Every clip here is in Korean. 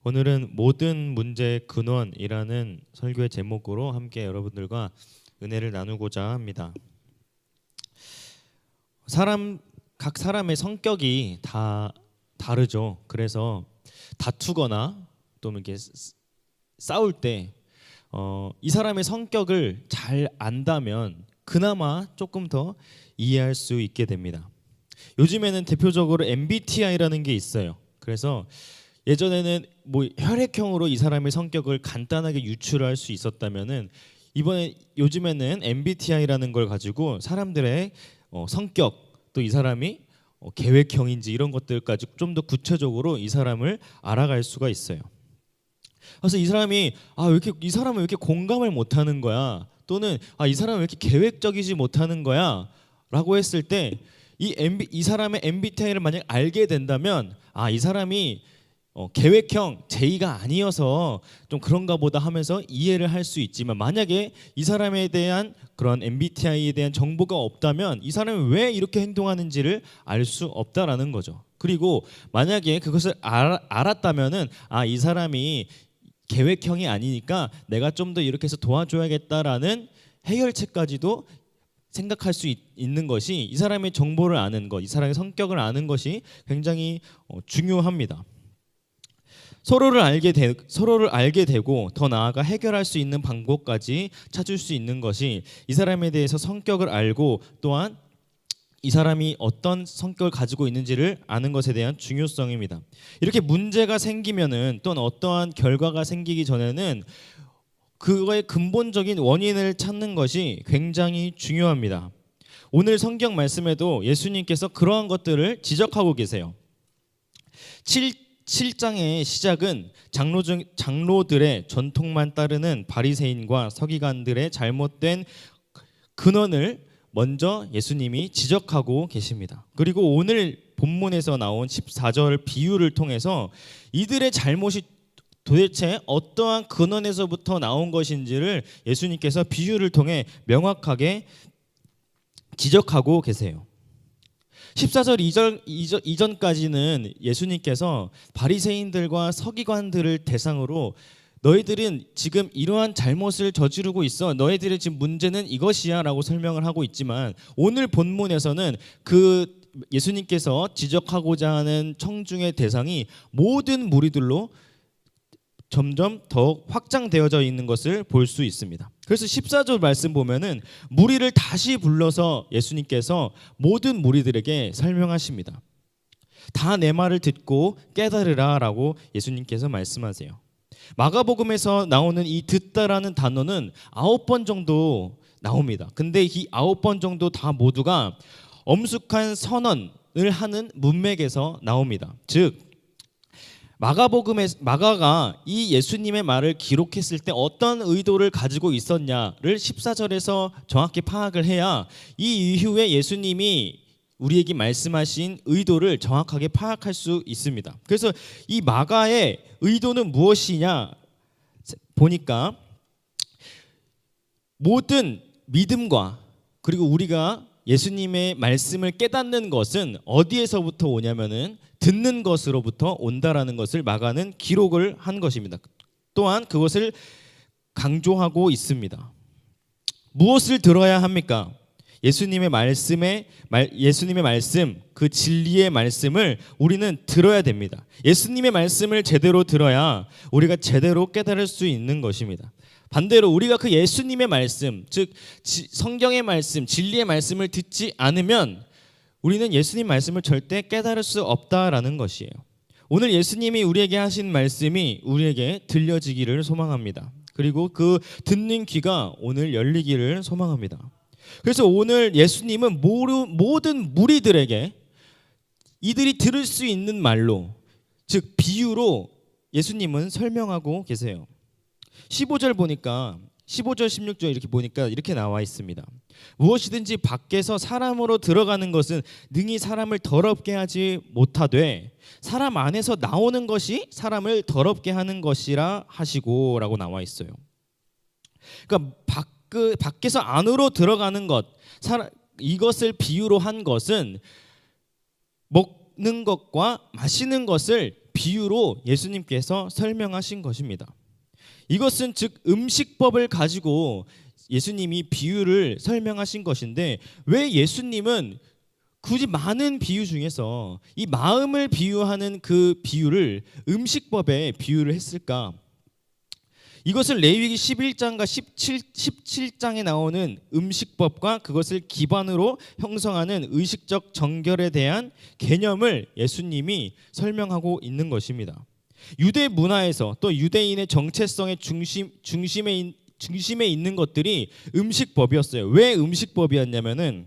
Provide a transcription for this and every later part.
오늘은 모든 문제의 근원이라는 설교의 제목으로 함께 여러분들과 은혜를 나누고자 합니다. 각 사람의 성격이 다 다르죠. 그래서 다투거나 또 이렇게 싸울 때 이 사람의 성격을 잘 안다면 그나마 조금 더 이해할 수 있게 됩니다. 요즘에는 대표적으로 MBTI라는 게 있어요. 그래서 예전에는 뭐 혈액형으로 이 사람의 성격을 간단하게 유추할 수 있었다면은 요즘에는 MBTI라는 걸 가지고 사람들의 성격, 또 이 사람이 계획형인지 이런 것들까지 좀 더 구체적으로 이 사람을 알아갈 수가 있어요. 그래서 이 사람이 이 사람은 왜 이렇게 공감을 못하는 거야? 또는 이 사람은 왜 이렇게 계획적이지 못하는 거야?라고 했을 때 이 사람의 MBTI를 만약 알게 된다면 이 사람이 계획형 J가 아니어서 좀 그런가 보다 하면서 이해를 할 수 있지만, 만약에 이 사람에 대한 그런 MBTI에 대한 정보가 없다면 이 사람이 왜 이렇게 행동하는지를 알 수 없다라는 거죠. 그리고 만약에 그것을 알았다면은 이 사람이 계획형이 아니니까 내가 좀 더 이렇게 해서 도와줘야겠다라는 해결책까지도 생각할 수 있는 것이, 이 사람의 정보를 아는 것, 이 사람의 성격을 아는 것이 굉장히 중요합니다. 서로를 알게 되고 더 나아가 해결할 수 있는 방법까지 찾을 수 있는 것이 이 사람에 대해서 성격을 알고, 또한 이 사람이 어떤 성격을 가지고 있는지를 아는 것에 대한 중요성입니다. 이렇게 문제가 생기면은, 또는 어떠한 결과가 생기기 전에는 그거의 근본적인 원인을 찾는 것이 굉장히 중요합니다. 오늘 성경 말씀에도 예수님께서 그러한 것들을 지적하고 계세요. 7장의 시작은 장로들의 전통만 따르는 바리새인과 서기관들의 잘못된 근원을 먼저 예수님이 지적하고 계십니다. 그리고 오늘 본문에서 나온 14절 비유를 통해서 이들의 잘못이 도대체 어떠한 근원에서부터 나온 것인지를 예수님께서 비유를 통해 명확하게 지적하고 계세요. 14절 이전까지는 예수님께서 바리새인들과 서기관들을 대상으로 너희들은 지금 이러한 잘못을 저지르고 있어, 너희들의 지금 문제는 이것이야 라고 설명을 하고 있지만, 오늘 본문에서는 그 예수님께서 지적하고자 하는 청중의 대상이 모든 무리들로 점점 더 확장되어져 있는 것을 볼 수 있습니다. 그래서 14절 말씀 보면은 무리를 다시 불러서 예수님께서 모든 무리들에게 설명하십니다. 다 내 말을 듣고 깨달으라 라고 예수님께서 말씀하세요. 마가복음에서 나오는 이 듣다라는 단어는 9번 정도 나옵니다. 근데 이 9번 정도 다 모두가 엄숙한 선언을 하는 문맥에서 나옵니다. 즉 마가가 이 예수님의 말을 기록했을 때 어떤 의도를 가지고 있었냐를 14절에서 정확히 파악을 해야 이 이후에 예수님이 우리에게 말씀하신 의도를 정확하게 파악할 수 있습니다. 그래서 이 마가의 의도는 무엇이냐 보니까, 모든 믿음과 그리고 우리가 예수님의 말씀을 깨닫는 것은 어디에서부터 오냐면은 듣는 것으로부터 온다라는 것을 마가는 기록을 한 것입니다. 또한 그것을 강조하고 있습니다. 무엇을 들어야 합니까? 예수님의 말씀, 그 진리의 말씀을 우리는 들어야 됩니다. 예수님의 말씀을 제대로 들어야 우리가 제대로 깨달을 수 있는 것입니다. 반대로 우리가 그 예수님의 말씀, 즉 성경의 말씀, 진리의 말씀을 듣지 않으면 우리는 예수님 말씀을 절대 깨달을 수 없다라는 것이에요. 오늘 예수님이 우리에게 하신 말씀이 우리에게 들려지기를 소망합니다. 그리고 그 듣는 귀가 오늘 열리기를 소망합니다. 그래서 오늘 예수님은 모든 무리들에게 이들이 들을 수 있는 말로, 즉 비유로 예수님은 설명하고 계세요. 15절 16절 이렇게 보니까 이렇게 나와 있습니다. 무엇이든지 밖에서 사람으로 들어가는 것은 능히 사람을 더럽게 하지 못하되 사람 안에서 나오는 것이 사람을 더럽게 하는 것이라 하시고 라고 나와 있어요. 그러니까 밖에서 안으로 들어가는 것, 이것을 비유로 한 것은 먹는 것과 마시는 것을 비유로 예수님께서 설명하신 것입니다. 이것은 즉 음식법을 가지고 예수님이 비유를 설명하신 것인데, 왜 예수님은 굳이 많은 비유 중에서 이 마음을 비유하는 그 비유를 음식법에 비유를 했을까? 이것은 레위기 11장과 17장에 나오는 음식법과 그것을 기반으로 형성하는 의식적 정결에 대한 개념을 예수님이 설명하고 있는 것입니다. 유대 문화에서 또 유대인의 정체성의 중심에 있는 것들이 음식법이었어요. 왜 음식법이었냐면은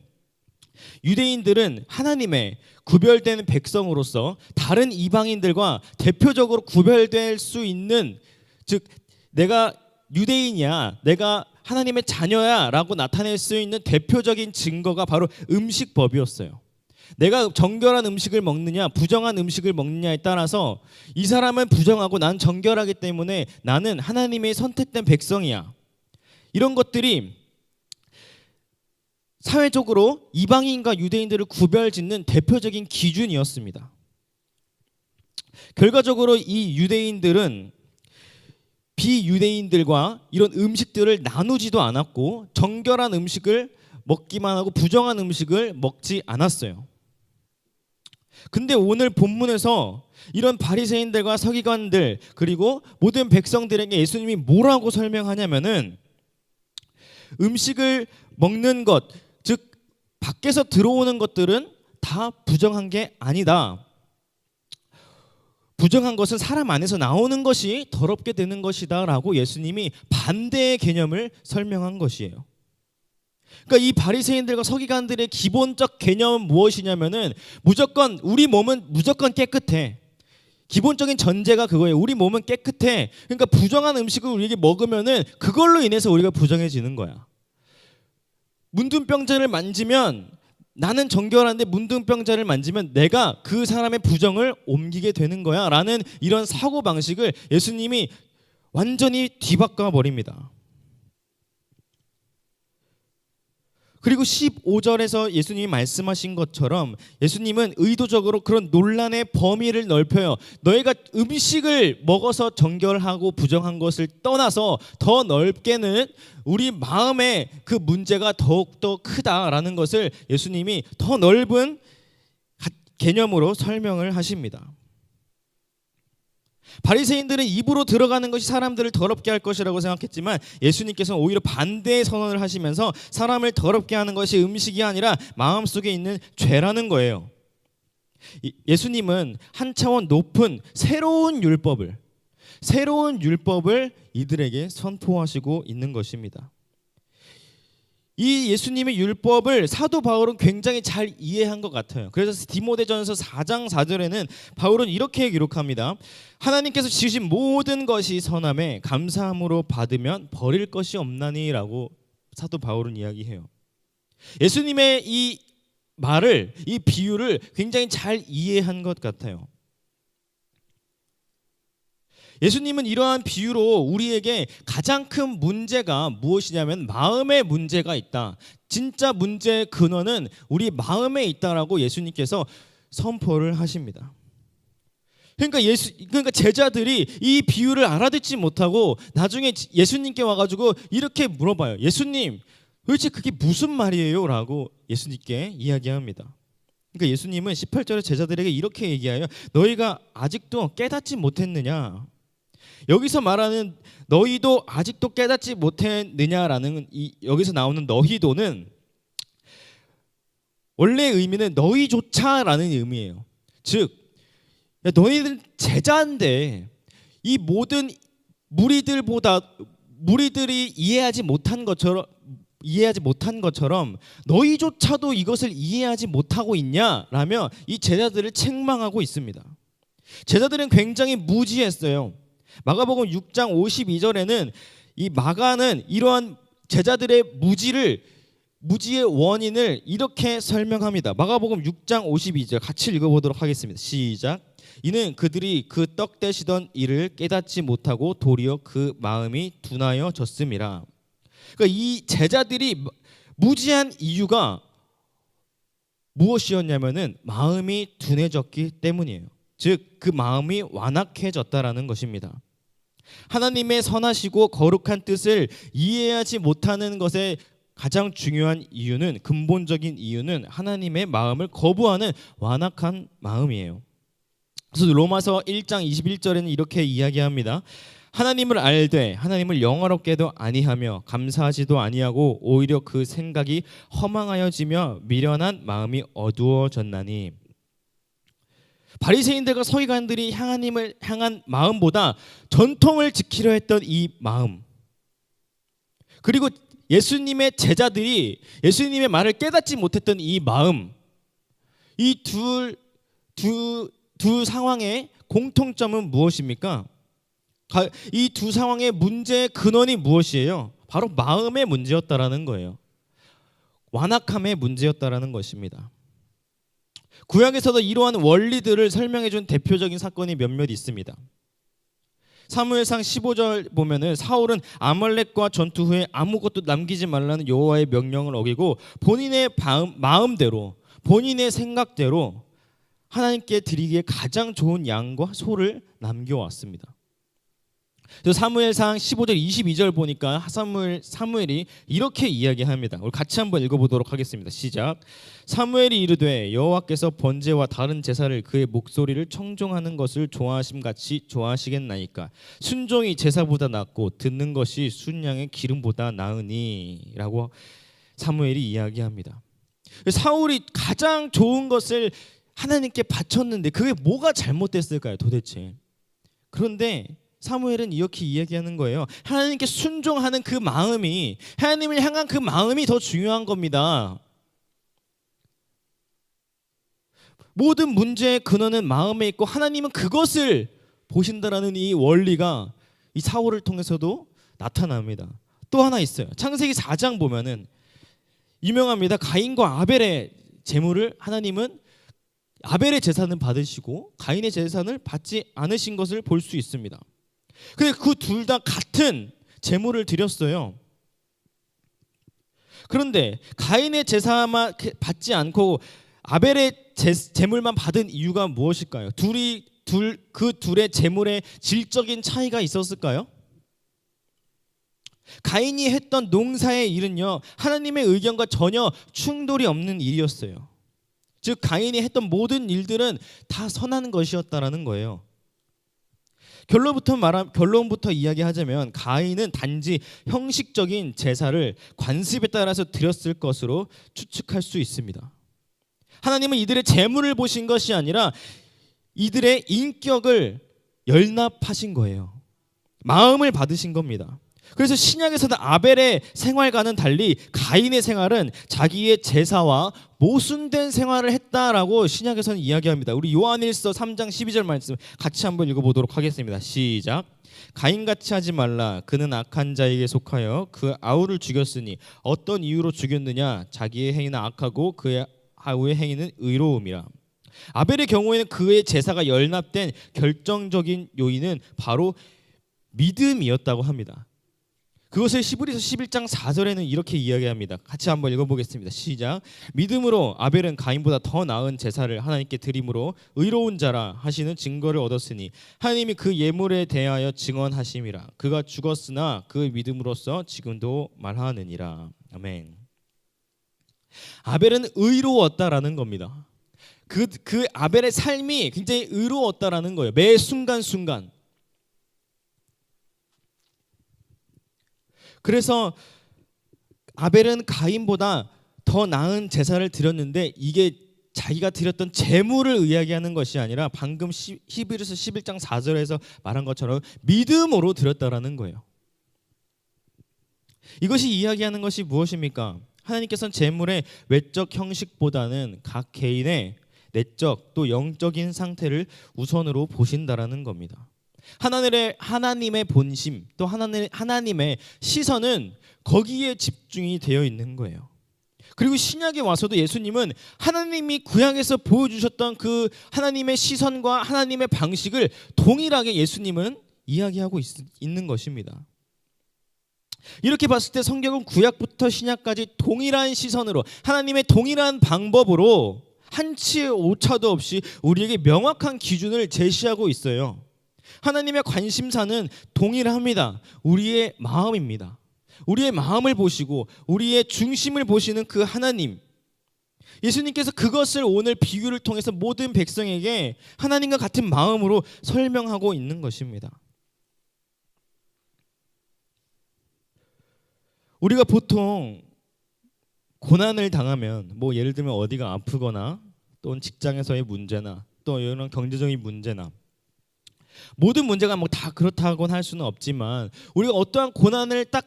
유대인들은 하나님의 구별된 백성으로서 다른 이방인들과 대표적으로 구별될 수 있는, 즉 내가 유대인이야, 내가 하나님의 자녀야 라고 나타낼 수 있는 대표적인 증거가 바로 음식법이었어요. 내가 정결한 음식을 먹느냐 부정한 음식을 먹느냐에 따라서 이 사람은 부정하고 난 정결하기 때문에 나는 하나님의 선택된 백성이야, 이런 것들이 사회적으로 이방인과 유대인들을 구별짓는 대표적인 기준이었습니다. 결과적으로 이 유대인들은 비유대인들과 이런 음식들을 나누지도 않았고 정결한 음식을 먹기만 하고 부정한 음식을 먹지 않았어요. 근데 오늘 본문에서 이런 바리새인들과 서기관들 그리고 모든 백성들에게 예수님이 뭐라고 설명하냐면은 음식을 먹는 것, 즉 밖에서 들어오는 것들은 다 부정한 게 아니다. 부정한 것은 사람 안에서 나오는 것이 더럽게 되는 것이다 라고 예수님이 반대의 개념을 설명한 것이에요. 그러니까 이 바리새인들과 서기관들의 기본적 개념은 무엇이냐면은 무조건 우리 몸은 무조건 깨끗해. 기본적인 전제가 그거예요. 우리 몸은 깨끗해. 그러니까 부정한 음식을 우리에게 먹으면은 그걸로 인해서 우리가 부정해지는 거야. 문둥병자를 만지면 나는 정결한데 문둥병자를 만지면 내가 그 사람의 부정을 옮기게 되는 거야 라는 이런 사고방식을 예수님이 완전히 뒤바꿔 버립니다. 그리고 15절에서 예수님이 말씀하신 것처럼 예수님은 의도적으로 그런 논란의 범위를 넓혀요. 너희가 음식을 먹어서 정결하고 부정한 것을 떠나서 더 넓게는 우리 마음의 그 문제가 더욱더 크다라는 것을 예수님이 더 넓은 개념으로 설명을 하십니다. 바리새인들은 입으로 들어가는 것이 사람들을 더럽게 할 것이라고 생각했지만 예수님께서는 오히려 반대의 선언을 하시면서 사람을 더럽게 하는 것이 음식이 아니라 마음속에 있는 죄라는 거예요. 예수님은 한 차원 높은 새로운 율법을 이들에게 선포하시고 있는 것입니다. 이 예수님의 율법을 사도 바울은 굉장히 잘 이해한 것 같아요. 그래서 디모데전서 4장 4절에는 바울은 이렇게 기록합니다. 하나님께서 지으신 모든 것이 선함에 감사함으로 받으면 버릴 것이 없나니 라고 사도 바울은 이야기해요. 예수님의 이 말을, 이 비유를 굉장히 잘 이해한 것 같아요. 예수님은 이러한 비유로 우리에게 가장 큰 문제가 무엇이냐면 마음의 문제가 있다. 진짜 문제의 근원은 우리 마음에 있다라고 예수님께서 선포를 하십니다. 그러니까 제자들이 이 비유를 알아듣지 못하고 나중에 예수님께 와가지고 이렇게 물어봐요. 예수님, 도대체 그게 무슨 말이에요? 라고 예수님께 이야기합니다. 그러니까 예수님은 18절에 제자들에게 이렇게 얘기해요. 너희가 아직도 깨닫지 못했느냐? 여기서 말하는 너희도 아직도 깨닫지 못했느냐라는 여기서 나오는 너희도는 원래 의미는 너희조차라는 의미예요. 즉 너희들은 제자인데 이 모든 무리들이 이해하지 못한 것처럼 너희조차도 이것을 이해하지 못하고 있냐라며 이 제자들을 책망하고 있습니다. 제자들은 굉장히 무지했어요. 마가복음 6장 52절에는 이 마가는 이러한 제자들의 무지의 원인을 이렇게 설명합니다. 마가복음 6장 52절 같이 읽어보도록 하겠습니다. 시작. 이는 그들이 그 떡 떼시던 일을 깨닫지 못하고 도리어 그 마음이 둔하여졌음이라. 그러니까 이 제자들이 무지한 이유가 무엇이었냐면은 마음이 둔해졌기 때문이에요. 즉 그 마음이 완악해졌다라는 것입니다. 하나님의 선하시고 거룩한 뜻을 이해하지 못하는 것의 가장 중요한 이유는, 근본적인 이유는 하나님의 마음을 거부하는 완악한 마음이에요. 그래서 로마서 1장 21절에는 이렇게 이야기합니다. 하나님을 알되 하나님을 영화롭게도 아니하며 감사하지도 아니하고 오히려 그 생각이 허망하여지며 미련한 마음이 어두워졌나니. 바리새인들과 서기관들이 하나님을 향한 마음보다 전통을 지키려 했던 이 마음, 그리고 예수님의 제자들이 예수님의 말을 깨닫지 못했던 이 마음, 이 두 상황의 공통점은 무엇입니까? 이 두 상황의 문제의 근원이 무엇이에요? 바로 마음의 문제였다라는 거예요. 완악함의 문제였다라는 것입니다. 구약에서도 이러한 원리들을 설명해 준 대표적인 사건이 몇몇 있습니다. 사무엘상 15절 보면은 사울은 아말렉과 전투 후에 아무것도 남기지 말라는 여호와의 명령을 어기고 본인의 마음대로, 본인의 생각대로 하나님께 드리기에 가장 좋은 양과 소를 남겨왔습니다. 그래서 사무엘상 15절 22절 보니까 사무엘이 이렇게 이야기합니다. 우리 같이 한번 읽어보도록 하겠습니다. 시작. 사무엘이 이르되 여호와께서 번제와 다른 제사를 그의 목소리를 청종하는 것을 좋아하심같이 좋아하시겠나이까. 순종이 제사보다 낫고 듣는 것이 순양의 기름보다 나으니 라고 사무엘이 이야기합니다. 사울이 가장 좋은 것을 하나님께 바쳤는데 그게 뭐가 잘못됐을까요 도대체? 그런데 사무엘은 이렇게 이야기하는 거예요. 하나님께 순종하는 그 마음이, 하나님을 향한 그 마음이 더 중요한 겁니다. 모든 문제의 근원은 마음에 있고 하나님은 그것을 보신다라는 이 원리가 이 사울을 통해서도 나타납니다. 또 하나 있어요. 창세기 4장 보면은 유명합니다. 가인과 아벨의 제물을 하나님은 아벨의 제사는 받으시고 가인의 제사를 받지 않으신 것을 볼 수 있습니다. 근데 그 둘 다 같은 제물을 드렸어요. 그런데 가인의 제사만 받지 않고 아벨의 제물만 받은 이유가 무엇일까요? 그 둘의 제물에 질적인 차이가 있었을까요? 가인이 했던 농사의 일은요, 하나님의 의견과 전혀 충돌이 없는 일이었어요. 즉 가인이 했던 모든 일들은 다 선한 것이었다라는 거예요. 결론부터 이야기하자면 가인은 단지 형식적인 제사를 관습에 따라서 드렸을 것으로 추측할 수 있습니다. 하나님은 이들의 재물을 보신 것이 아니라 이들의 인격을 열납하신 거예요. 마음을 받으신 겁니다. 그래서 신약에서는 아벨의 생활과는 달리 가인의 생활은 자기의 제사와 모순된 생활을 했다라고 신약에서는 이야기합니다. 우리 요한일서 3장 12절 말씀 같이 한번 읽어보도록 하겠습니다. 시작. 가인같이 하지 말라. 그는 악한 자에게 속하여 그 아우를 죽였으니 어떤 이유로 죽였느냐? 자기의 행위는 악하고 그의 아우의 행위는 의로움이라. 아벨의 경우에는 그의 제사가 열납된 결정적인 요인은 바로 믿음이었다고 합니다. 그것을 히브리서 11장 4절에는 이렇게 이야기합니다. 같이 한번 읽어보겠습니다. 시작. 믿음으로 아벨은 가인보다 더 나은 제사를 하나님께 드림으로 의로운 자라 하시는 증거를 얻었으니 하나님이 그 예물에 대하여 증언하심이라. 그가 죽었으나 그 믿음으로써 지금도 말하느니라. 아멘. 아벨은 의로웠다라는 겁니다. 그 아벨의 삶이 굉장히 의로웠다라는 거예요. 매 순간순간. 그래서 아벨은 가인보다 더 나은 제사를 드렸는데 이게 자기가 드렸던 제물을 이야기하는 것이 아니라 방금 히브리서 11장 4절에서 말한 것처럼 믿음으로 드렸다라는 거예요. 이것이 이야기하는 것이 무엇입니까? 하나님께서는 제물의 외적 형식보다는 각 개인의 내적 또 영적인 상태를 우선으로 보신다라는 겁니다. 하나님의 본심 또 하나님의 시선은 거기에 집중이 되어 있는 거예요. 그리고 신약에 와서도 예수님은 하나님이 구약에서 보여주셨던 그 하나님의 시선과 하나님의 방식을 동일하게 예수님은 이야기하고 있는 것입니다. 이렇게 봤을 때 성경은 구약부터 신약까지 동일한 시선으로 하나님의 동일한 방법으로 한치의 오차도 없이 우리에게 명확한 기준을 제시하고 있어요. 하나님의 관심사는 동일합니다. 우리의 마음입니다. 우리의 마음을 보시고 우리의 중심을 보시는 그 하나님, 예수님께서 그것을 오늘 비유를 통해서 모든 백성에게 하나님과 같은 마음으로 설명하고 있는 것입니다. 우리가 보통 고난을 당하면 예를 들면 어디가 아프거나 또는 직장에서의 문제나 또 이런 경제적인 문제나 모든 문제가 다 그렇다고는 할 수는 없지만 우리가 어떠한 고난을 딱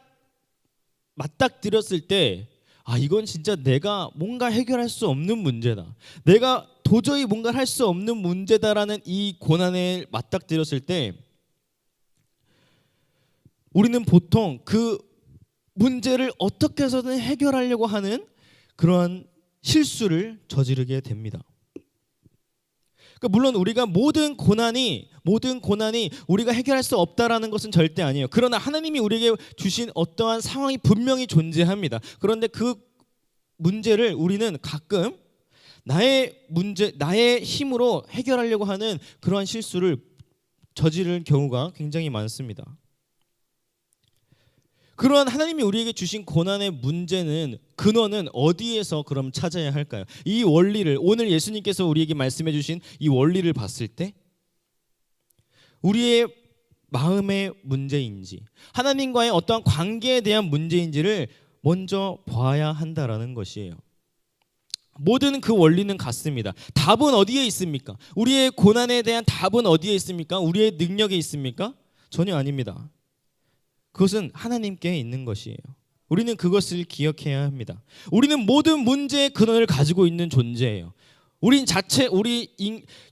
맞닥뜨렸을 때 이건 진짜 내가 뭔가 해결할 수 없는 문제다. 내가 도저히 뭔가 할 수 없는 문제다라는 이 고난에 맞닥뜨렸을 때 우리는 보통 그 문제를 어떻게 해서든 해결하려고 하는 그러한 실수를 저지르게 됩니다. 물론 우리가 모든 고난이 우리가 해결할 수 없다라는 것은 절대 아니에요. 그러나 하나님이 우리에게 주신 어떠한 상황이 분명히 존재합니다. 그런데 그 문제를 우리는 가끔 나의 힘으로 해결하려고 하는 그러한 실수를 저지르는 경우가 굉장히 많습니다. 그러한 하나님이 우리에게 주신 고난의 문제는 근원은 어디에서 그럼 찾아야 할까요? 이 원리를 오늘 예수님께서 우리에게 말씀해 주신 이 원리를 봤을 때 우리의 마음의 문제인지 하나님과의 어떠한 관계에 대한 문제인지를 먼저 봐야 한다라는 것이에요. 모든 그 원리는 같습니다. 답은 어디에 있습니까? 우리의 고난에 대한 답은 어디에 있습니까? 우리의 능력에 있습니까? 전혀 아닙니다. 그것은 하나님께 있는 것이에요. 우리는 그것을 기억해야 합니다. 우리는 모든 문제의 근원을 가지고 있는 존재예요. 우리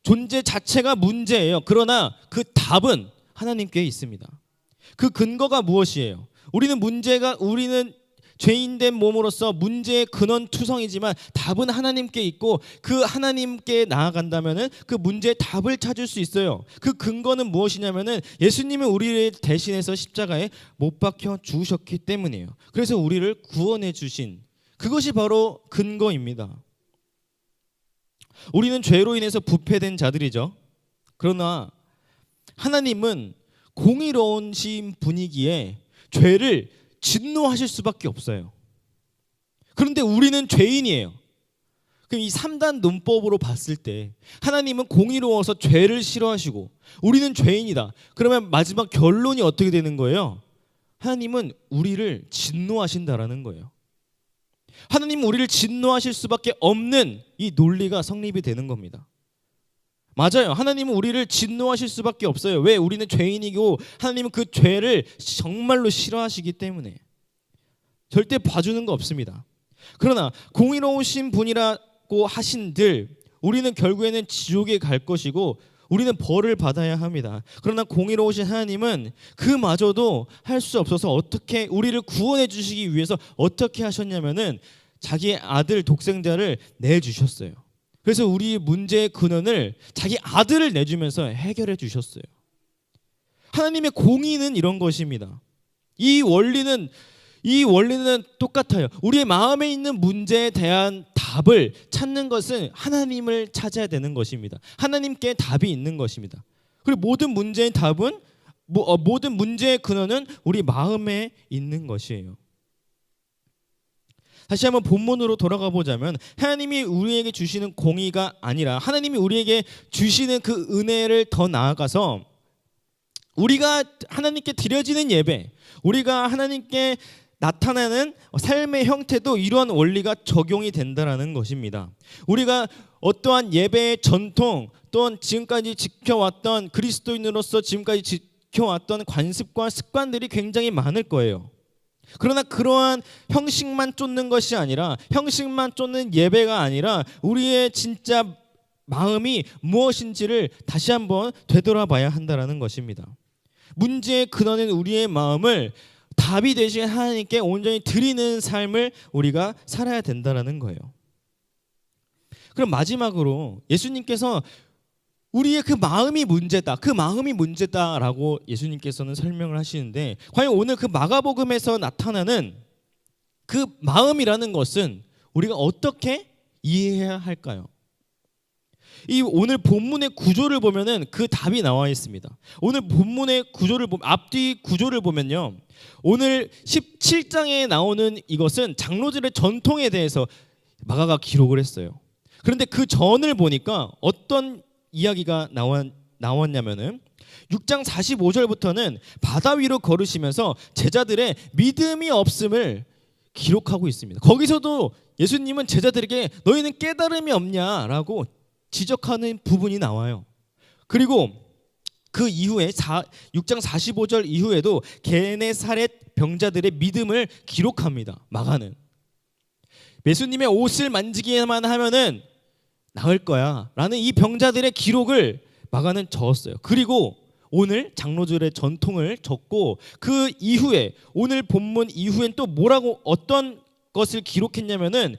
존재 자체가 문제예요. 그러나 그 답은 하나님께 있습니다. 그 근거가 무엇이에요? 우리는 죄인된 몸으로서 문제의 근원 투성이지만 답은 하나님께 있고 그 하나님께 나아간다면은 그 문제의 답을 찾을 수 있어요. 그 근거는 무엇이냐면은 예수님은 우리를 대신해서 십자가에 못 박혀 죽으셨기 때문이에요. 그래서 우리를 구원해 주신 그것이 바로 근거입니다. 우리는 죄로 인해서 부패된 자들이죠. 그러나 하나님은 공의로우신 분이기에 죄를 진노하실 수밖에 없어요. 그런데 우리는 죄인이에요. 그럼 이 3단 논법으로 봤을 때 하나님은 공의로워서 죄를 싫어하시고 우리는 죄인이다. 그러면 마지막 결론이 어떻게 되는 거예요? 하나님은 우리를 진노하신다라는 거예요. 하나님은 우리를 진노하실 수밖에 없는 이 논리가 성립이 되는 겁니다. 맞아요. 하나님은 우리를 진노하실 수밖에 없어요. 왜? 우리는 죄인이고 하나님은 그 죄를 정말로 싫어하시기 때문에 절대 봐주는 거 없습니다. 그러나 공의로우신 분이라고 하신들 우리는 결국에는 지옥에 갈 것이고 우리는 벌을 받아야 합니다. 그러나 공의로우신 하나님은 그마저도 할 수 없어서 어떻게 우리를 구원해 주시기 위해서 어떻게 하셨냐면은 자기의 아들 독생자를 내주셨어요. 그래서 우리 문제의 근원을 자기 아들을 내주면서 해결해 주셨어요. 하나님의 공의는 이런 것입니다. 이 원리는 똑같아요. 우리의 마음에 있는 문제에 대한 답을 찾는 것은 하나님을 찾아야 되는 것입니다. 하나님께 답이 있는 것입니다. 그리고 모든 문제의 답은 모든 문제의 근원은 우리 마음에 있는 것이에요. 다시 한번 본문으로 돌아가 보자면 하나님이 우리에게 주시는 공의가 아니라 하나님이 우리에게 주시는 그 은혜를 더 나아가서 우리가 하나님께 드려지는 예배, 우리가 하나님께 나타나는 삶의 형태도 이러한 원리가 적용이 된다라는 것입니다. 우리가 어떠한 예배의 전통 또는 지금까지 지켜왔던 그리스도인으로서 지금까지 지켜왔던 관습과 습관들이 굉장히 많을 거예요. 그러나 그러한 형식만 쫓는 것이 아니라 형식만 쫓는 예배가 아니라 우리의 진짜 마음이 무엇인지를 다시 한번 되돌아봐야 한다는 것입니다. 문제의 근원은 우리의 마음을 답이 되신 하나님께 온전히 드리는 삶을 우리가 살아야 된다는 거예요. 그럼 마지막으로 예수님께서 우리의 그 마음이 문제다라고 예수님께서는 설명을 하시는데 과연 오늘 그 마가복음에서 나타나는 그 마음이라는 것은 우리가 어떻게 이해해야 할까요? 이 오늘 본문의 구조를 보면은 그 답이 나와 있습니다. 오늘 본문의 구조를 앞뒤 구조를 보면요. 오늘 17장에 나오는 이것은 장로들의 전통에 대해서 마가가 기록을 했어요. 그런데 그 전을 보니까 어떤 이야기가 나왔냐면은 6장 45절부터는 바다 위로 걸으시면서 제자들의 믿음이 없음을 기록하고 있습니다. 거기서도 예수님은 제자들에게 너희는 깨달음이 없냐라고 지적하는 부분이 나와요. 그리고 그 이후에 6장 45절 이후에도 게네사렛 병자들의 믿음을 기록합니다. 마가는 예수님의 옷을 만지기만 하면은 나을 거야 라는 이 병자들의 기록을 마가는 적었어요. 그리고 오늘 장로들의 전통을 적고 그 이후에 오늘 본문 이후엔 또 뭐라고 어떤 것을 기록했냐면은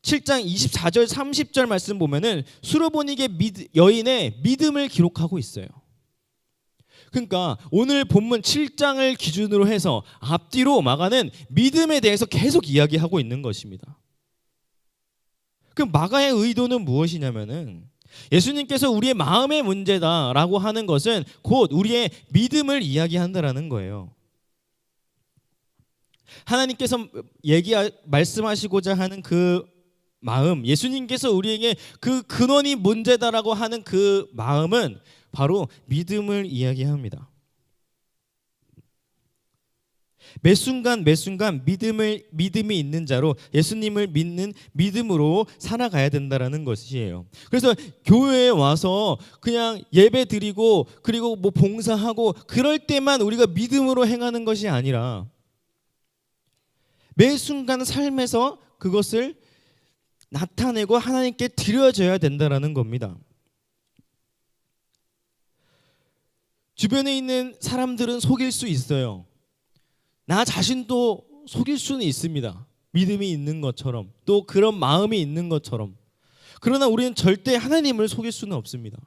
7장 24절 30절 말씀 보면은 수로보니게 여인의 믿음을 기록하고 있어요. 그러니까 오늘 본문 7장을 기준으로 해서 앞뒤로 마가는 믿음에 대해서 계속 이야기하고 있는 것입니다. 그럼 마가의 의도는 무엇이냐면은 예수님께서 우리의 마음의 문제다라고 하는 것은 곧 우리의 믿음을 이야기한다라는 거예요. 하나님께서 말씀하시고자 하는 그 마음, 예수님께서 우리에게 그 근원이 문제다라고 하는 그 마음은 바로 믿음을 이야기합니다. 매 순간 믿음이 있는 자로 예수님을 믿는 믿음으로 살아가야 된다라는 것이에요. 그래서 교회에 와서 그냥 예배 드리고 그리고 뭐 봉사하고 그럴 때만 우리가 믿음으로 행하는 것이 아니라 매 순간 삶에서 그것을 나타내고 하나님께 드려져야 된다라는 겁니다. 주변에 있는 사람들은 속일 수 있어요. 나 자신도 속일 수는 있습니다. 믿음이 있는 것처럼 또 그런 마음이 있는 것처럼. 그러나 우리는 절대 하나님을 속일 수는 없습니다.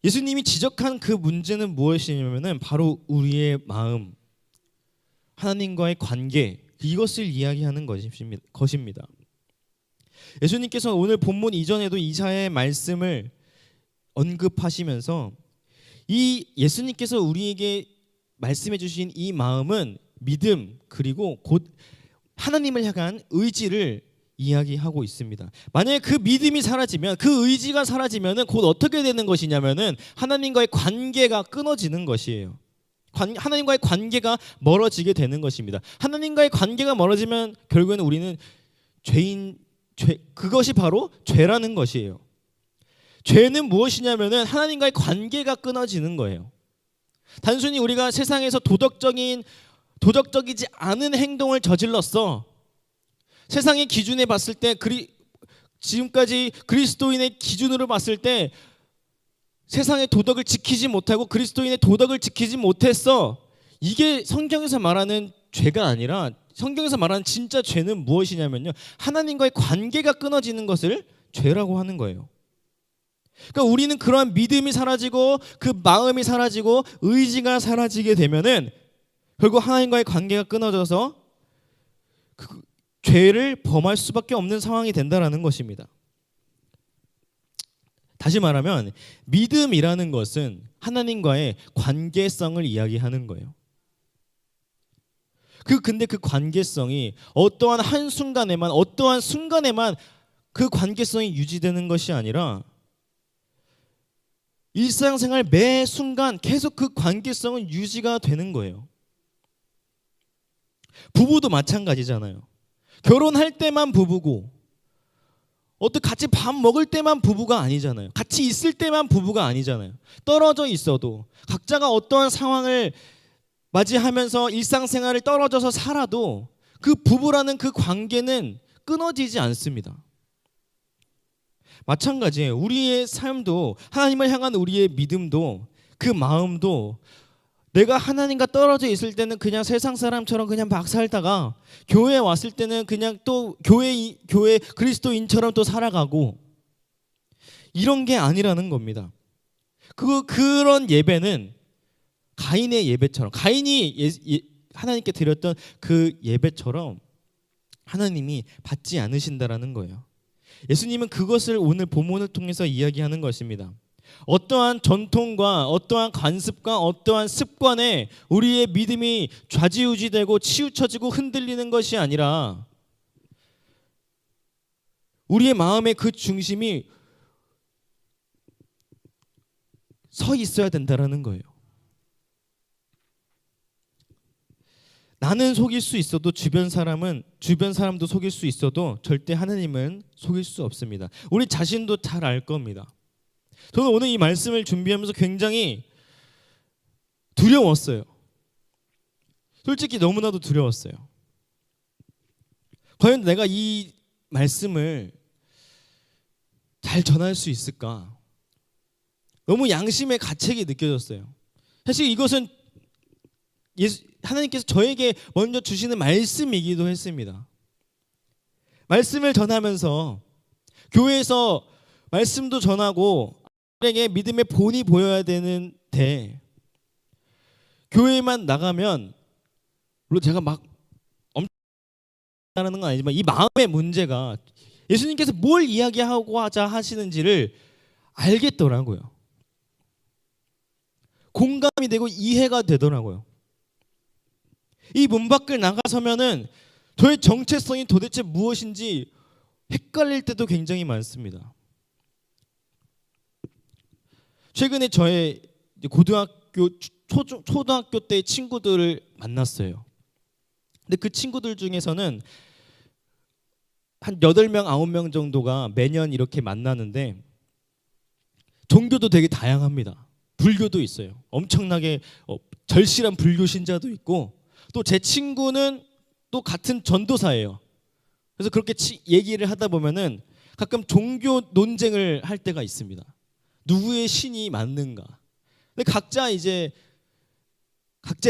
예수님이 지적한 그 문제는 무엇이냐면 바로 우리의 마음, 하나님과의 관계, 이것을 이야기하는 것입니다. 예수님께서 오늘 본문 이전에도 이사야의 말씀을 언급하시면서 이 예수님께서 우리에게 말씀해 주신 이 마음은 믿음 그리고 곧 하나님을 향한 의지를 이야기하고 있습니다. 만약에 그 믿음이 사라지면 그 의지가 사라지면은 곧 어떻게 되는 것이냐면은 하나님과의 관계가 끊어지는 것이에요. 하나님과의 관계가 멀어지게 되는 것입니다. 하나님과의 관계가 멀어지면 결국에는 우리는 그것이 바로 죄라는 것이에요. 죄는 무엇이냐면은 하나님과의 관계가 끊어지는 거예요. 단순히 우리가 세상에서 도덕적이지 않은 행동을 저질렀어. 세상의 기준에 봤을 때 지금까지 그리스도인의 기준으로 봤을 때 세상의 도덕을 지키지 못하고 그리스도인의 도덕을 지키지 못했어. 이게 성경에서 말하는 죄가 아니라 성경에서 말하는 진짜 죄는 무엇이냐면요. 하나님과의 관계가 끊어지는 것을 죄라고 하는 거예요. 그러니까 우리는 그러한 믿음이 사라지고 그 마음이 사라지고 의지가 사라지게 되면은 결국 하나님과의 관계가 끊어져서 그 죄를 범할 수밖에 없는 상황이 된다라는 것입니다. 다시 말하면 믿음이라는 것은 하나님과의 관계성을 이야기하는 거예요. 근데 그 관계성이 어떠한 순간에만 그 관계성이 유지되는 것이 아니라 일상생활 매 순간 계속 그 관계성은 유지가 되는 거예요. 부부도 마찬가지잖아요. 결혼할 때만 부부고 같이 밥 먹을 때만 부부가 아니잖아요. 같이 있을 때만 부부가 아니잖아요. 떨어져 있어도 각자가 어떠한 상황을 맞이하면서 일상생활을 떨어져서 살아도 그 부부라는 그 관계는 끊어지지 않습니다. 마찬가지예요. 우리의 삶도 하나님을 향한 우리의 믿음도 그 마음도 내가 하나님과 떨어져 있을 때는 그냥 세상 사람처럼 그냥 막 살다가 교회에 왔을 때는 그냥 또 교회 그리스도인처럼 또 살아가고 이런 게 아니라는 겁니다. 그런 예배는 가인의 예배처럼 가인이 하나님께 드렸던 그 예배처럼 하나님이 받지 않으신다라는 거예요. 예수님은 그것을 오늘 본문을 통해서 이야기하는 것입니다. 어떠한 전통과 어떠한 관습과 어떠한 습관에 우리의 믿음이 좌지우지되고 치우쳐지고 흔들리는 것이 아니라 우리의 마음의 그 중심이 서 있어야 된다라는 거예요. 나는 속일 수 있어도 주변 사람도 속일 수 있어도 절대 하나님은 속일 수 없습니다. 우리 자신도 잘 알 겁니다. 저는 오늘 이 말씀을 준비하면서 굉장히 두려웠어요. 솔직히 너무나도 두려웠어요. 과연 내가 이 말씀을 잘 전할 수 있을까? 너무 양심의 가책이 느껴졌어요. 사실 이것은 하나님께서 저에게 먼저 주시는 말씀이기도 했습니다. 말씀을 전하면서 교회에서 말씀도 전하고 에게 믿음의 본이 보여야 되는데 교회만 나가면 물론 제가 막 엄청 하는 건 아니지만 이 마음의 문제가 예수님께서 뭘 이야기하고 하자 하시는지를 알겠더라고요. 공감이 되고 이해가 되더라고요. 이 문 밖을 나가서면은 저의 정체성이 도대체 무엇인지 헷갈릴 때도 굉장히 많습니다. 최근에 저의 고등학교, 초등학교 때 친구들을 만났어요. 근데 그 친구들 중에서는 한 8명, 9명 정도가 매년 이렇게 만나는데 종교도 되게 다양합니다. 불교도 있어요. 엄청나게 절실한 불교 신자도 있고 또 제 친구는 또 같은 전도사예요. 그래서 그렇게 얘기를 하다 보면은 가끔 종교 논쟁을 할 때가 있습니다. 누구의 신이 맞는가? 근데 각자의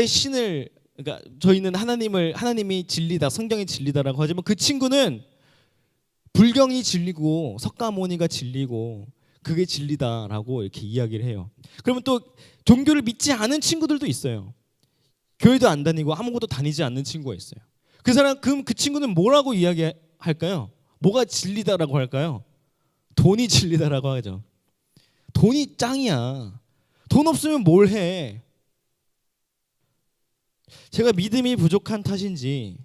신을, 그러니까 저희는 하나님이 진리다, 성경이 진리다라고 하지만 그 친구는 불경이 진리고 석가모니가 진리고 그게 진리다라고 이렇게 이야기를 해요. 그러면 또 종교를 믿지 않은 친구들도 있어요. 교회도 안 다니고 아무것도 다니지 않는 친구가 있어요. 그 친구는 뭐라고 이야기할까요? 뭐가 진리다라고 할까요? 돈이 진리다라고 하죠. 돈이 짱이야. 돈 없으면 뭘 해? 제가 믿음이 부족한 탓인지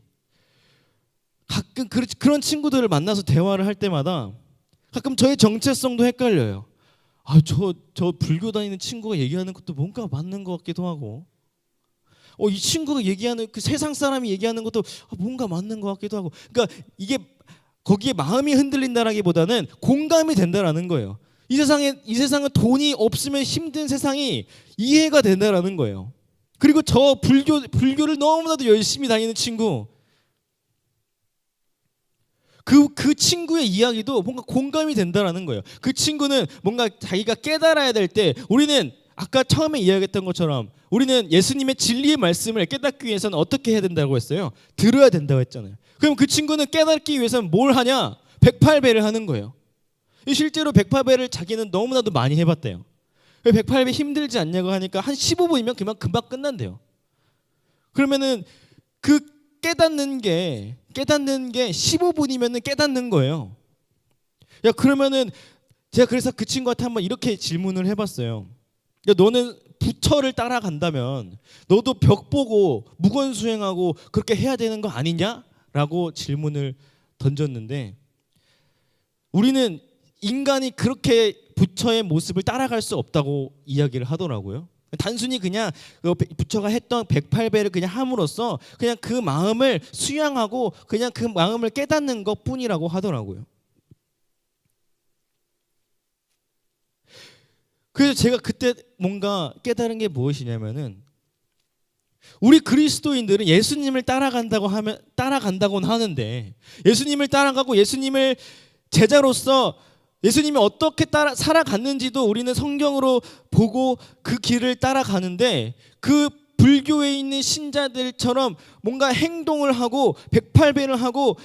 가끔 그런 친구들을 만나서 대화를 할 때마다 가끔 저의 정체성도 헷갈려요. 저 불교 다니는 친구가 얘기하는 것도 뭔가 맞는 것 같기도 하고 이 친구가 얘기하는 그 세상 사람이 얘기하는 것도 뭔가 맞는 것 같기도 하고 그러니까 이게 거기에 마음이 흔들린다라기보다는 공감이 된다라는 거예요. 이 세상은 돈이 없으면 힘든 세상이 이해가 된다라는 거예요. 그리고 저 불교를 너무나도 열심히 다니는 친구 그 친구의 이야기도 뭔가 공감이 된다라는 거예요. 그 친구는 뭔가 자기가 깨달아야 될 때 우리는 아까 처음에 이야기했던 것처럼 우리는 예수님의 진리의 말씀을 깨닫기 위해서는 어떻게 해야 된다고 했어요? 들어야 된다고 했잖아요. 그럼 그 친구는 깨닫기 위해서는 뭘 하냐? 108배를 하는 거예요. 실제로 108배를 자기는 너무나도 많이 해봤대요. 108배 힘들지 않냐고 하니까 한 15분이면 금방 끝난대요. 그러면은 그 깨닫는 게 15분이면은 깨닫는 거예요. 그러면은 제가 그래서 그 친구한테 한번 이렇게 질문을 해봤어요. 너는 부처를 따라간다면 너도 벽 보고 무건수행하고 그렇게 해야 되는 거 아니냐라고 질문을 던졌는데 우리는 인간이 그렇게 부처의 모습을 따라갈 수 없다고 이야기를 하더라고요. 단순히 그냥 부처가 했던 108배를 그냥 함으로써 그냥 그 마음을 수양하고 그냥 그 마음을 깨닫는 것뿐이라고 하더라고요. 그래서 제가 그때 뭔가 깨달은 게 무엇이냐면은 우리 그리스도인들은 예수님을 따라간다고는 하는데 예수님을 따라가고 예수님을 제자로서 예수님이 어떻게 살아갔는지도 우리는 성경으로 보고 그 길을 따라가는데 그 불교에 있는 신자들처럼 뭔가 행동을 하고 108배를 하고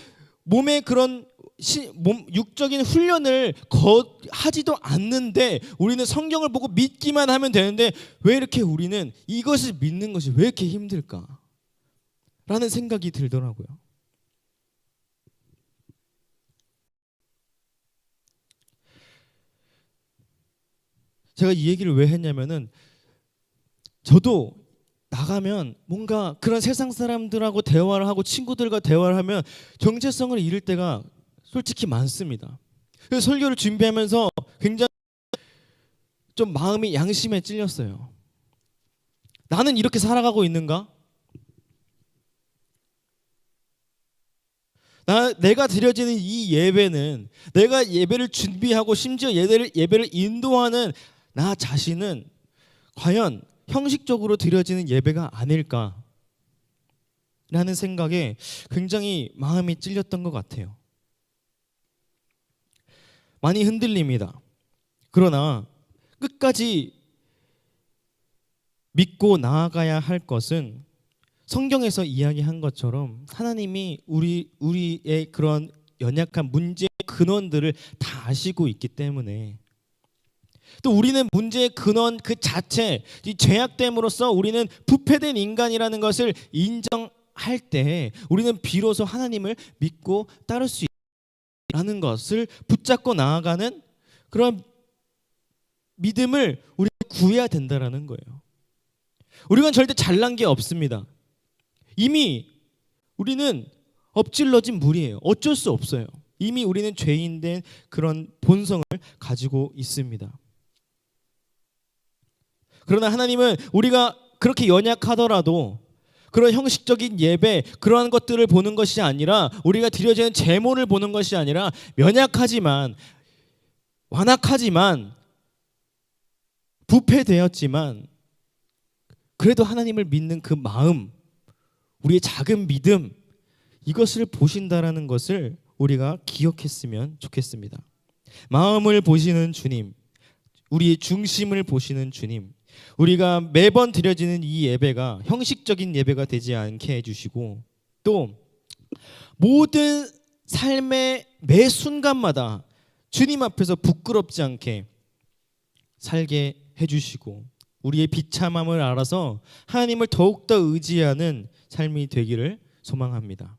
몸에 그런 육적인 훈련을 하지도 않는데 우리는 성경을 보고 믿기만 하면 되는데 왜 이렇게 우리는 이것을 믿는 것이 왜 이렇게 힘들까? 라는 생각이 들더라고요. 제가 이 얘기를 왜 했냐면은 저도 나가면 뭔가 그런 세상 사람들하고 대화를 하고 친구들과 대화를 하면 정체성을 잃을 때가 솔직히 많습니다. 그래서 설교를 준비하면서 굉장히 좀 마음이 양심에 찔렸어요. 나는 이렇게 살아가고 있는가? 내가 드려지는 이 예배는, 내가 예배를 준비하고 심지어 예배를 인도하는 나 자신은 과연 형식적으로 드려지는 예배가 아닐까 라는 생각에 굉장히 마음이 찔렸던 것 같아요. 많이 흔들립니다. 그러나 끝까지 믿고 나아가야 할 것은 성경에서 이야기한 것처럼 하나님이 우리의 그런 연약한 문제의 근원들을 다 아시고 있기 때문에, 또 우리는 문제의 근원 그 자체, 이 죄악됨으로써 우리는 부패된 인간이라는 것을 인정할 때 우리는 비로소 하나님을 믿고 따를 수 있다는 것을 붙잡고 나아가는 그런 믿음을 우리가 구해야 된다라는 거예요. 우리가 절대 잘난 게 없습니다. 이미 우리는 엎질러진 물이에요. 어쩔 수 없어요. 이미 우리는 죄인된 그런 본성을 가지고 있습니다. 그러나 하나님은 우리가 그렇게 연약하더라도 그런 형식적인 예배, 그러한 것들을 보는 것이 아니라, 우리가 드려지는 제물을 보는 것이 아니라, 연약하지만 완악하지만 부패되었지만 그래도 하나님을 믿는 그 마음, 우리의 작은 믿음, 이것을 보신다라는 것을 우리가 기억했으면 좋겠습니다. 마음을 보시는 주님, 우리의 중심을 보시는 주님, 우리가 매번 드려지는 이 예배가 형식적인 예배가 되지 않게 해주시고, 또 모든 삶의 매 순간마다 주님 앞에서 부끄럽지 않게 살게 해주시고, 우리의 비참함을 알아서 하나님을 더욱더 의지하는 삶이 되기를 소망합니다.